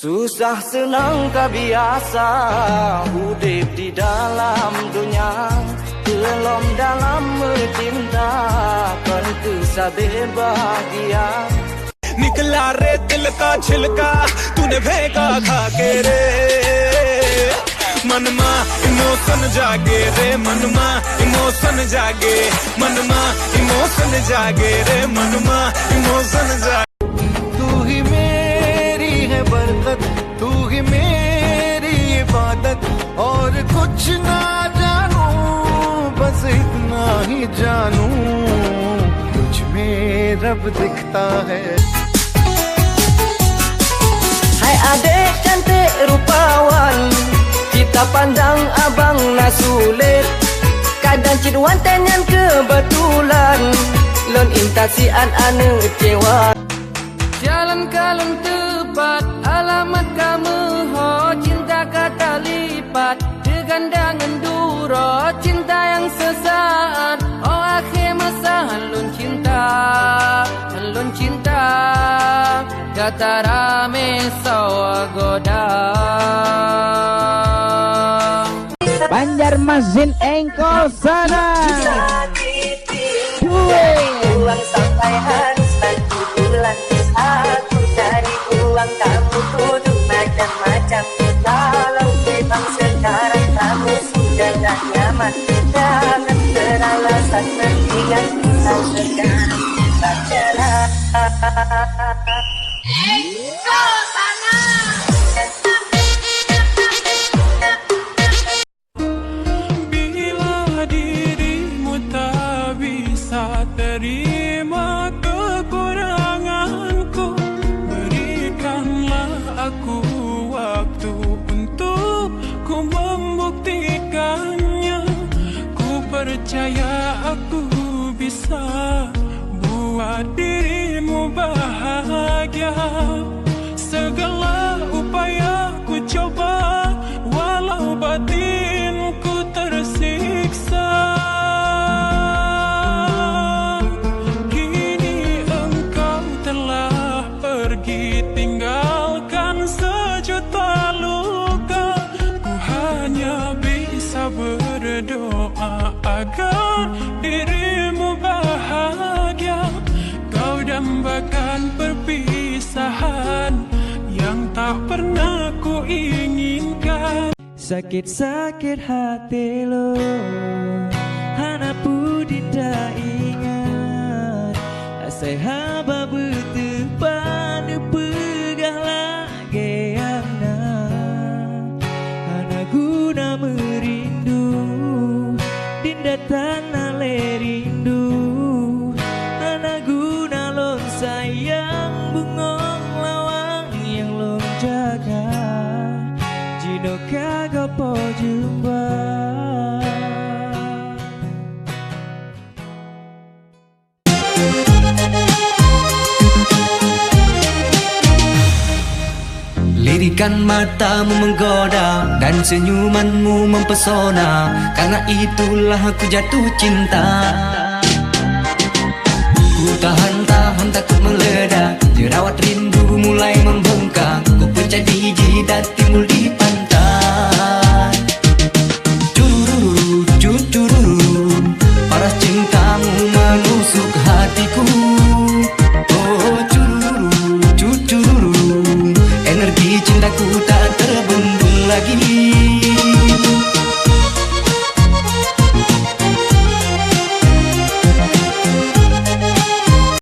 Susah senang kebiasa hidup di dalam dunia, belum dalam mencinta tentu sabar bahagia. निकला रे दिल का छिलका तूने फेंका खा के रे मनमा इमोशन जागे रे मनमा इमोशन जागे मनमा इमोशन जागे रे मनमा इमोशन जागे तू ही मेरी है बरकत, तू ही मेरी इबादत, और कुछ ना जानू बस इतना ही जानू तुझ में रब दिखता है. Hai adek cantik rupawan, kita pandang abang nasulit, kadang ciduan tenyan kebetulan, lon intasi an-ane cewa. Jalan kalung tepat, alamat kamu ho, cinta kata lipat, degandangan duro, cinta yang sesaat, oh akhir masa halun cinta, kata rame sawagoda. Banjarmasin engkol sana. Uang sampai harus bantu bulan, aku cari uang kamu kudu macam-macam. Kalau memang sekarang kamu sudah gak nyaman, jangan beralasan mendingan kita sekarang pacaran. bila dirimu tak bisa terima kekuranganku, berikanlah aku waktu untuk ku membuktikannya. Ku percaya aku bisa buat dirimu bahagia. Segala upaya ku coba, walau batinku tersiksa. Kini engkau telah pergi tinggalkan sejuta luka. Ku hanya bisa berdoa agar dirimu bahagia. Kau dambakan perpisahan yang tak pernah ku inginkan. Sakit-sakit hati lo, hana pun tidak ingat. Asai haba bertepan pegah lagi ana, hana guna merindu, dinda tanah lerindu, hana guna lon sayang bungong lawang yang lon jaga. Jino kagak po jumpa. Lirikan matamu menggoda dan senyumanmu mempesona, karena itulah aku jatuh cinta. Ku tahan-tahan takut meledak, jerawat rindu mulai membengkak. Ku pecah di jidat timbul di